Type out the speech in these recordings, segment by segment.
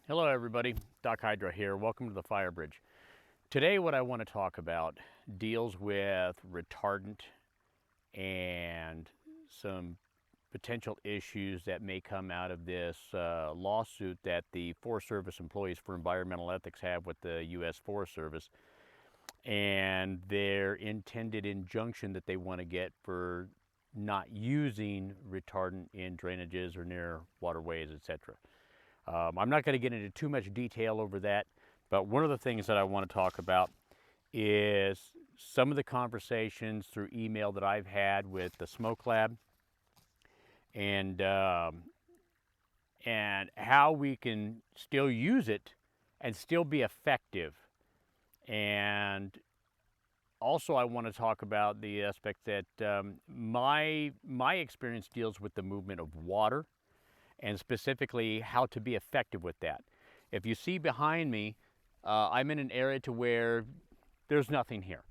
Hello everybody, Doc Hydra here. Welcome to the Fire Bridge. Today what I want to talk about deals with retardant and some potential issues that may come out of this lawsuit that the Forest Service employees for environmental ethics have with the U.S. Forest Service and their intended injunction that they want to get for not using retardant in drainages or near waterways, etc. I'm not going to get into too much detail over that, but one of the things that I want to talk about is some of the conversations through email that I've had with the Smoke Lab and how we can still use it and still be effective. And also I want to talk about the aspect that my experience deals with the movement of water, and specifically how to be effective with that. If you see behind me, I'm in an area to where there's nothing here.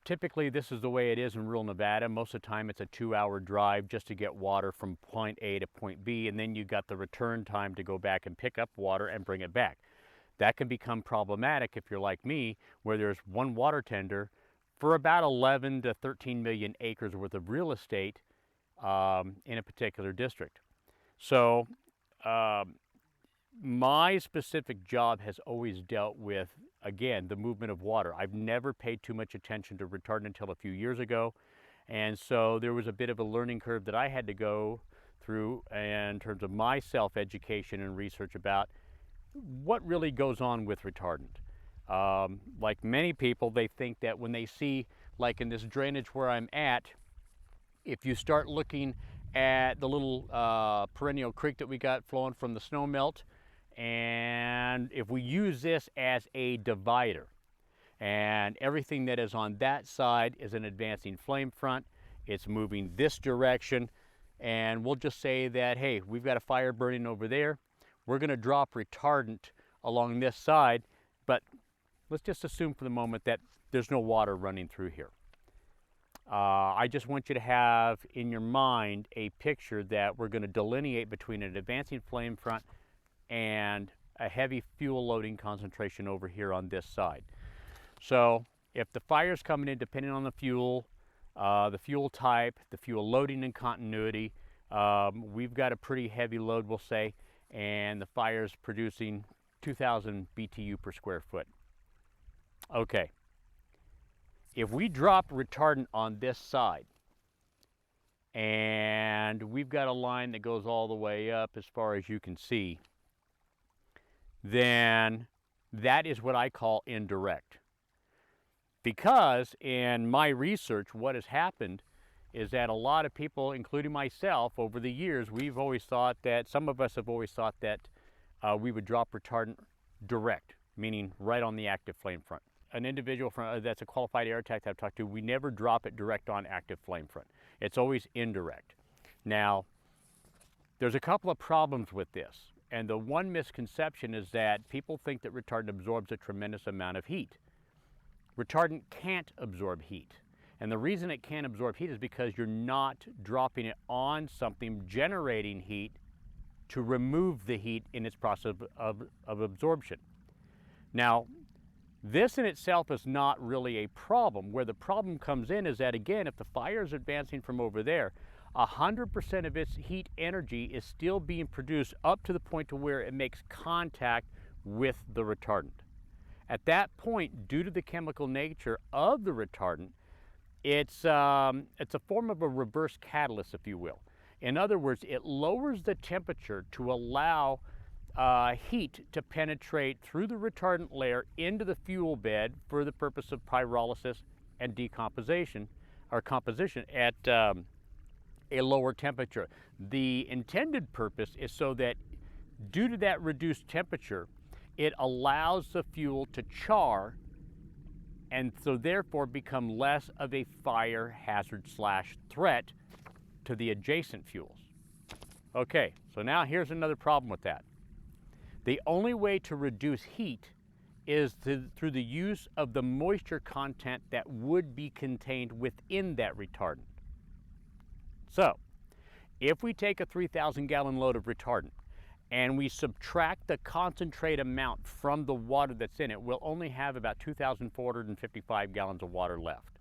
Typically this is the way it is in rural Nevada. Most of the time it's a 2-hour drive just to get water from point A to point B, and then you got the return time to go back and pick up water and bring it back. That can become problematic if you're like me, where there's one water tender for about 11 to 13 million acres worth of real estate in a particular district. So my specific job has always dealt with, again, the movement of water. I've never paid too much attention to retardant until a few years ago. And so there was a bit of a learning curve that I had to go through in terms of my self-education and research about what really goes on with retardant. Like many people, they think that when they see, like in this drainage where I'm at, if you start looking at the little perennial creek that we got flowing from the snow melt, and if we use this as a divider, and everything that is on that side is an advancing flame front, it's moving this direction, and we'll just say that, hey, we've got a fire burning over there, we're going to drop retardant along this side, but let's just assume for the moment that there's no water running through here. I just want you to have in your mind a picture that we're going to delineate between an advancing flame front and a heavy fuel loading concentration over here on this side. So if the fire's coming in, depending on the fuel type, the fuel loading and continuity, we've got a pretty heavy load, we'll say, and the fire's producing 2,000 BTU per square foot. Okay. If we drop retardant on this side, and we've got a line that goes all the way up as far as you can see, then that is what I call indirect. Because in my research, what has happened is that a lot of people, including myself, over the years, we've always thought that, some of us have always thought that we would drop retardant direct, meaning right on the active flame front. An individual that's a qualified air tech that I've talked to, we never drop it direct on active flame front. It's always indirect. Now, there's a couple of problems with this. And the one misconception is that people think that retardant absorbs a tremendous amount of heat. Retardant can't absorb heat. And the reason it can't absorb heat is because you're not dropping it on something generating heat to remove the heat in its process of absorption. Now, this in itself is not really a problem. Where the problem comes in is that, again, if the fire is advancing from over there, 100% of its heat energy is still being produced up to the point to where it makes contact with the retardant. At that point, due to the chemical nature of the retardant, it's a form of a reverse catalyst, if you will. In other words, it lowers the temperature to allow heat to penetrate through the retardant layer into the fuel bed for the purpose of pyrolysis and decomposition or composition at a lower temperature. The intended purpose is so that due to that reduced temperature, it allows the fuel to char and so therefore become less of a fire hazard / threat to the adjacent fuels. Okay, so now here's another problem with that. The only way to reduce heat is through the use of the moisture content that would be contained within that retardant. So, if we take a 3,000 gallon load of retardant and we subtract the concentrate amount from the water that's in it, we'll only have about 2,455 gallons of water left.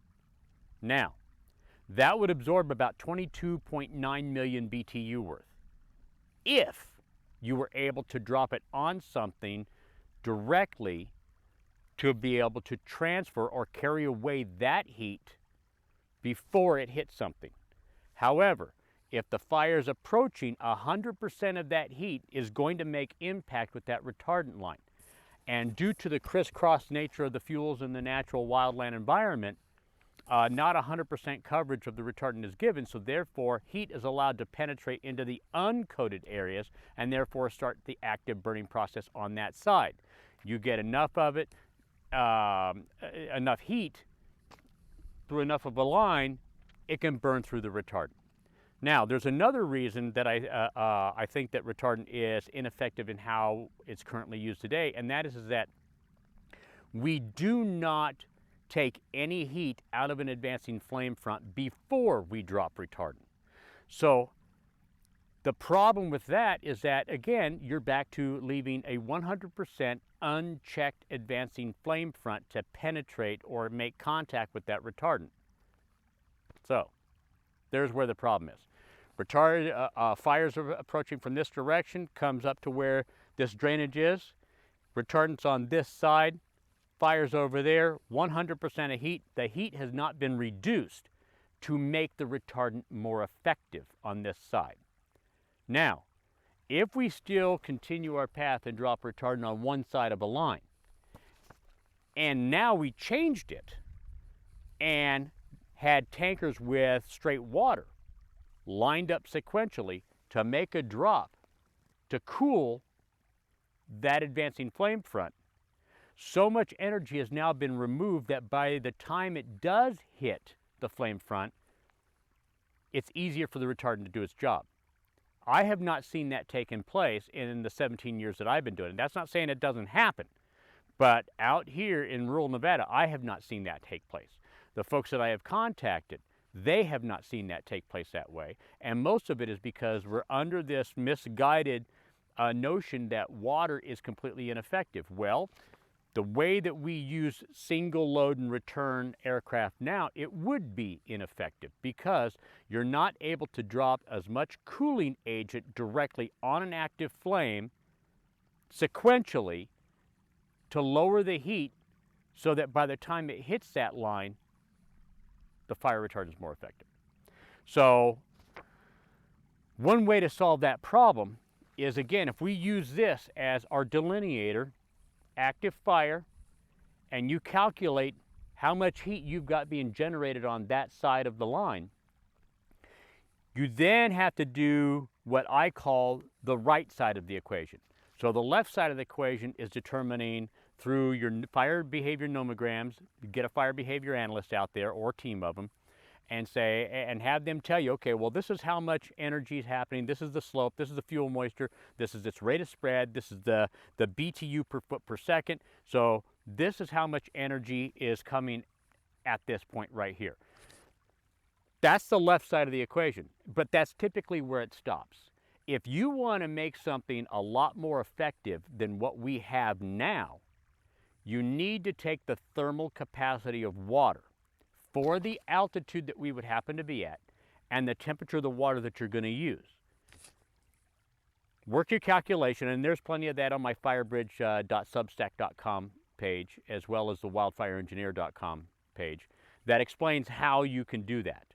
Now, that would absorb about 22.9 million BTU worth if you were able to drop it on something directly to be able to transfer or carry away that heat before it hits something. However, if the fire is approaching, 100% of that heat is going to make impact with that retardant line. And due to the crisscross nature of the fuels in the natural wildland environment, not 100% coverage of the retardant is given, so therefore heat is allowed to penetrate into the uncoated areas and therefore start the active burning process on that side. You get enough of it, enough heat through enough of a line, it can burn through the retardant. Now, there's another reason that I think that retardant is ineffective in how it's currently used today, and that is that we do not take any heat out of an advancing flame front before we drop retardant. So the problem with that is that, again, you're back to leaving a 100% unchecked advancing flame front to penetrate or make contact with that retardant. So there's where the problem is. Fires are approaching from this direction, comes up to where this drainage is. Retardant's on this side, fires over there, 100% of heat. The heat has not been reduced to make the retardant more effective on this side. Now, if we still continue our path and drop retardant on one side of a line, and now we changed it and had tankers with straight water lined up sequentially to make a drop to cool that advancing flame front, so much energy has now been removed that by the time it does hit the flame front, it's easier for the retardant to do its job. I have not seen that taking place in the 17 years that I've been doing it. That's not saying it doesn't happen, but out here in rural Nevada, I have not seen that take place. The folks that I have contacted, they have not seen that take place that way, and most of it is because we're under this misguided notion that water is completely ineffective. Well, the way that we use single load and return aircraft now, it would be ineffective because you're not able to drop as much cooling agent directly on an active flame sequentially to lower the heat so that by the time it hits that line, the fire retardant is more effective. So one way to solve that problem is, again, if we use this as our delineator, active fire, and you calculate how much heat you've got being generated on that side of the line, you then have to do what I call the right side of the equation. So the left side of the equation is determining through your fire behavior nomograms. You get a fire behavior analyst out there or a team of them and say, and have them tell you, okay, well, this is how much energy is happening, this is the slope, this is the fuel moisture, this is its rate of spread, this is the BTU per foot per second. So this is how much energy is coming at this point right here. That's the left side of the equation, but that's typically where it stops. If you want to make something a lot more effective than what we have now, you need to take the thermal capacity of water for the altitude that we would happen to be at and the temperature of the water that you're going to use. Work your calculation, and there's plenty of that on my firebridge.substack.com page, as well as the wildfireengineer.com page, that explains how you can do that.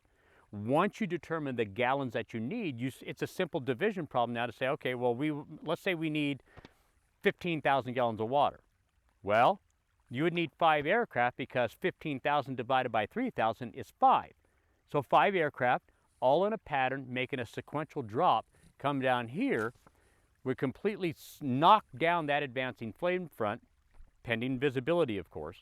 Once you determine the gallons that you need, it's a simple division problem now to say, okay, well, let's say we need 15,000 gallons of water. Well, you would need 5 aircraft because 15,000 divided by 3,000 is 5. So 5 aircraft, all in a pattern, making a sequential drop, come down here, would completely knock down that advancing flame front, pending visibility, of course,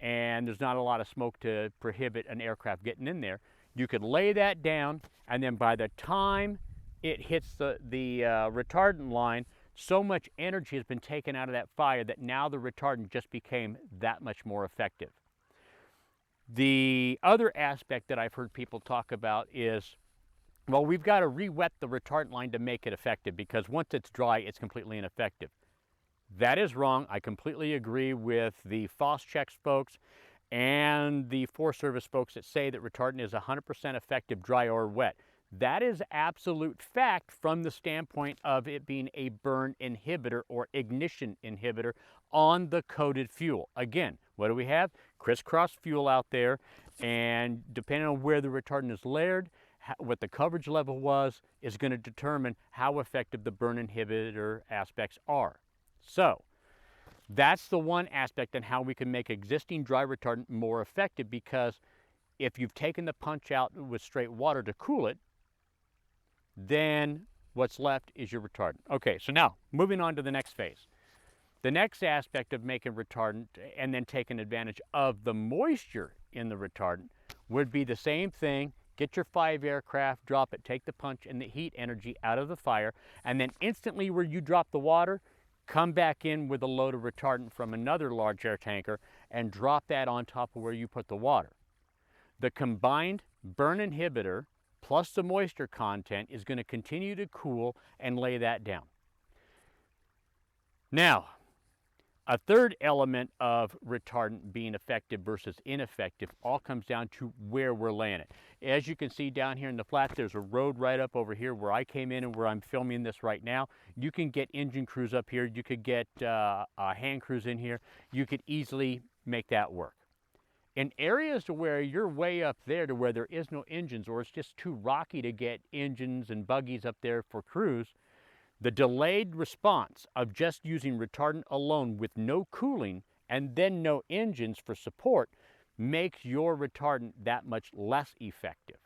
and there's not a lot of smoke to prohibit an aircraft getting in there. You could lay that down, and then by the time it hits the retardant line, so much energy has been taken out of that fire that now the retardant just became that much more effective. The other aspect that I've heard people talk about is Well, we've got to re-wet the retardant line to make it effective, because once it's dry, it's completely ineffective. That is wrong. I completely agree with the Phos-Chex folks and the Forest Service folks that say that retardant is 100% effective dry or wet. That is absolute fact from the standpoint of it being a burn inhibitor or ignition inhibitor on the coated fuel. Again, what do we have? Crisscross fuel out there, and depending on where the retardant is layered, what the coverage level was, is going to determine how effective the burn inhibitor aspects are. So that's the one aspect on how we can make existing dry retardant more effective, because if you've taken the punch out with straight water to cool it, then what's left is your retardant. Okay, so now moving on to the next phase. The next aspect of making retardant and then taking advantage of the moisture in the retardant would be the same thing. Get your 5 aircraft, drop it, take the punch and the heat energy out of the fire, and then instantly where you drop the water, come back in with a load of retardant from another large air tanker and drop that on top of where you put the water. The combined burn inhibitor plus the moisture content is going to continue to cool and lay that down. Now, a third element of retardant being effective versus ineffective all comes down to where we're laying it. As you can see down here in the flats, there's a road right up over here where I came in and where I'm filming this right now. You can get engine crews up here. You could get hand crews in here. You could easily make that work. In areas to where you're way up there to where there is no engines, or it's just too rocky to get engines and buggies up there for crews, the delayed response of just using retardant alone with no cooling and then no engines for support makes your retardant that much less effective.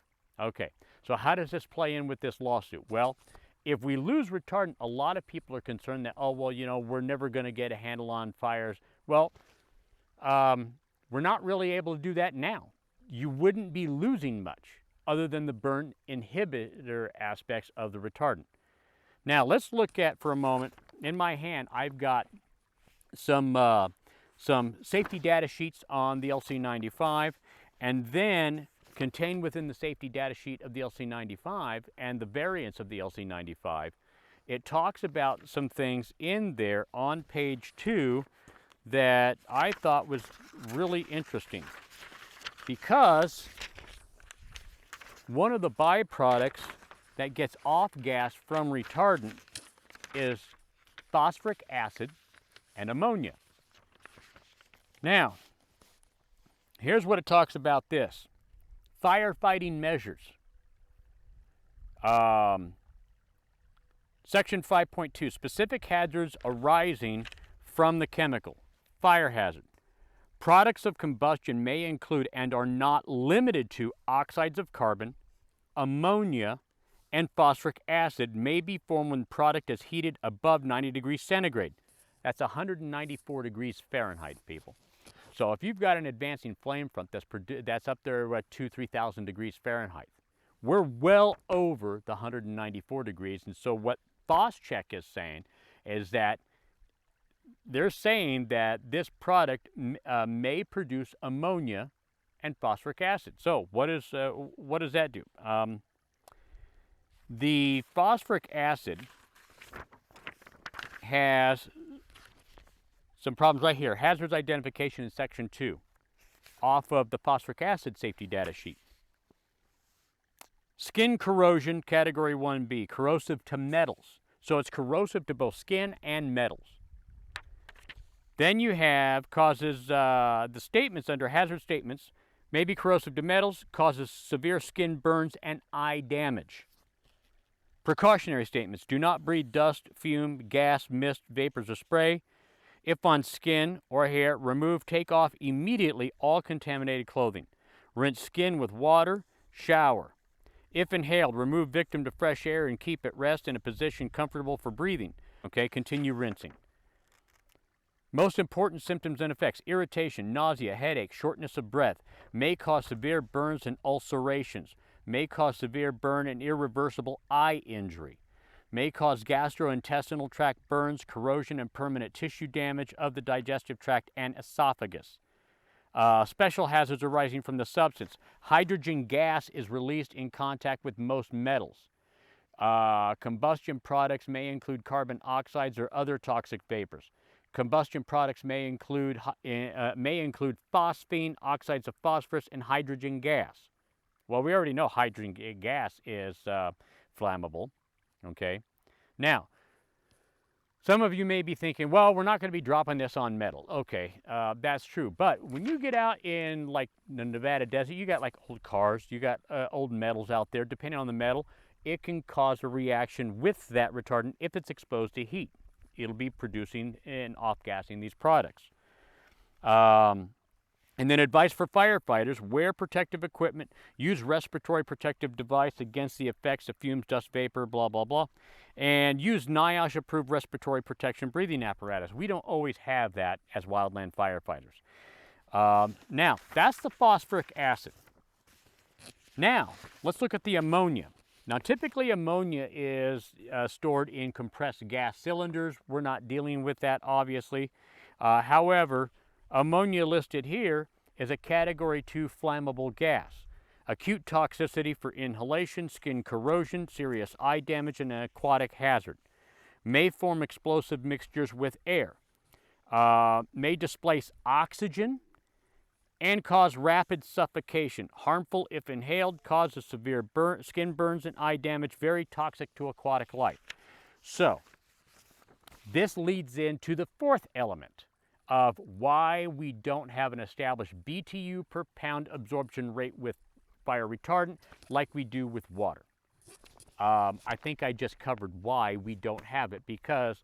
Okay, so how does this play in with this lawsuit? Well, if we lose retardant, a lot of people are concerned that, oh, well, you know, we're never going to get a handle on fires. Well, we're not really able to do that now. You wouldn't be losing much other than the burn inhibitor aspects of the retardant. Now let's look at, for a moment, in my hand I've got some safety data sheets on the LC95, and then contained within the safety data sheet of the LC95 and the variants of the LC95, it talks about some things in there on page 2 that I thought was really interesting, because one of the byproducts that gets off gas from retardant is phosphoric acid and ammonia. Now, here's what it talks about this. Firefighting measures. Section 5.2, specific hazards arising from the chemical. Fire hazard. Products of combustion may include and are not limited to oxides of carbon, ammonia, and phosphoric acid may be formed when product is heated above 90 degrees centigrade. That's 194 degrees Fahrenheit, people. So if you've got an advancing flame front that's up there at 2,000–3,000 degrees Fahrenheit, we're well over the 194 degrees. And so what Phos-Chex is saying is that they're saying that this product may produce ammonia and phosphoric acid. So what does that do? The phosphoric acid has some problems right here. Hazards identification in section 2 off of the phosphoric acid safety data sheet. Skin corrosion, category 1B, corrosive to metals. So it's corrosive to both skin and metals. Then you have causes, the statements under hazard statements, may be corrosive to metals, causes severe skin burns and eye damage. Precautionary statements, do not breathe dust, fume, gas, mist, vapors, or spray. If on skin or hair, remove, take off immediately all contaminated clothing. Rinse skin with water, shower. If inhaled, remove victim to fresh air and keep at rest in a position comfortable for breathing. Okay, continue rinsing. Most important symptoms and effects: irritation, nausea, headache, shortness of breath, may cause severe burns and ulcerations, may cause severe burn and irreversible eye injury, may cause gastrointestinal tract burns, corrosion, and permanent tissue damage of the digestive tract and esophagus. Special hazards arising from the substance. Hydrogen gas is released in contact with most metals. Combustion products may include carbon oxides or other toxic vapors. Combustion products may include phosphine, oxides of phosphorus, and hydrogen gas. Well, we already know hydrogen gas is flammable. Okay. Now, some of you may be thinking, well, we're not going to be dropping this on metal. Okay, that's true. But when you get out in like the Nevada desert, you got like old cars, you got old metals out there. Depending on the metal, it can cause a reaction with that retardant if it's exposed to heat. It'll be producing and off-gassing these products. And then advice for firefighters: wear protective equipment, use respiratory protective device against the effects of fumes, dust, vapor, blah, blah, blah. And use NIOSH-approved respiratory protection breathing apparatus. We don't always have that as wildland firefighters. Now, that's the phosphoric acid. Now, let's look at the ammonia. Now, typically ammonia is stored in compressed gas cylinders. We're not dealing with that, obviously. However, ammonia listed here is a Category 2 flammable gas. Acute toxicity for inhalation, skin corrosion, serious eye damage, and an aquatic hazard. May form explosive mixtures with air. May displace oxygen and cause rapid suffocation. Harmful if inhaled, causes severe skin burns and eye damage, very toxic to aquatic life. So, this leads into the fourth element of why we don't have an established BTU per pound absorption rate with fire retardant like we do with water. I think I just covered why we don't have it, because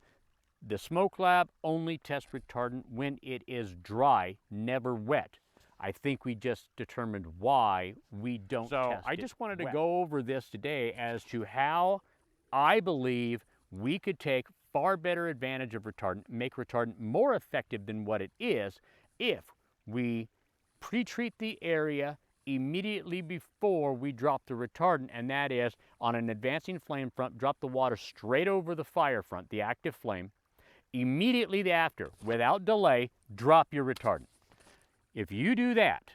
the smoke lab only tests retardant when it is dry, never wet. I think we just determined why we don't test it. So I just wanted to go over this today as to how I believe we could take far better advantage of retardant, make retardant more effective than what it is, if we pre-treat the area immediately before we drop the retardant, and that is on an advancing flame front, drop the water straight over the fire front, the active flame. Immediately after, without delay, drop your retardant. If you do that,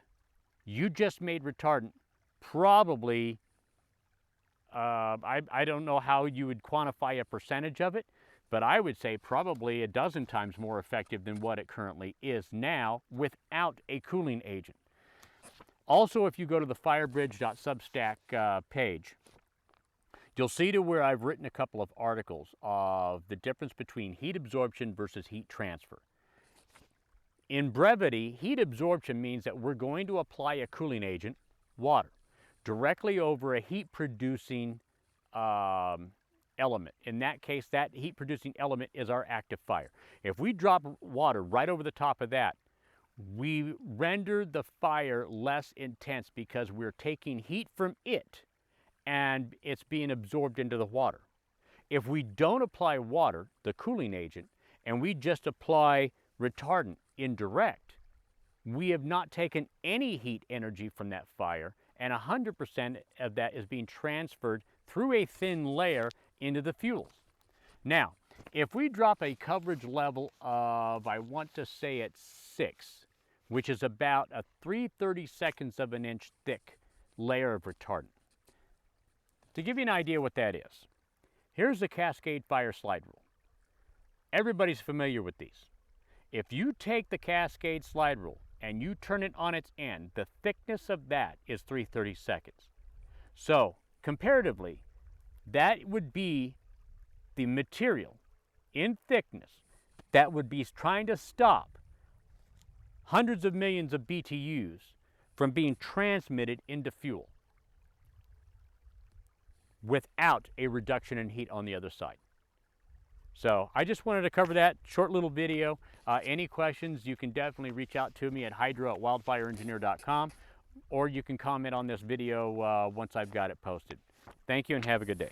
you just made retardant probably, I don't know how you would quantify a percentage of it, but I would say probably a dozen times more effective than what it currently is now without a cooling agent. Also, if you go to the firebridge.substack page, you'll see to where I've written a couple of articles of the difference between heat absorption versus heat transfer. In brevity, heat absorption means that we're going to apply a cooling agent, water, directly over a heat-producing element. In that case, that heat-producing element is our active fire. If we drop water right over the top of that, we render the fire less intense because we're taking heat from it and it's being absorbed into the water. If we don't apply water, the cooling agent, and we just apply retardant indirect, we have not taken any heat energy from that fire, and 100% of that is being transferred through a thin layer into the fuels. Now, if we drop a coverage level of, I want to say it's 6, which is about a 3/32 of an inch thick layer of retardant. To give you an idea what that is, here's the Cascade Fire Slide Rule. Everybody's familiar with these. If you take the Cascade Slide Rule and you turn it on its end, the thickness of that is 3/32. So, comparatively, that would be the material in thickness that would be trying to stop hundreds of millions of BTUs from being transmitted into fuel without a reduction in heat on the other side. So I just wanted to cover that short little video. Any questions, you can definitely reach out to me at hydro@wildfireengineer.com, or you can comment on this video once I've got it posted. Thank you and have a good day.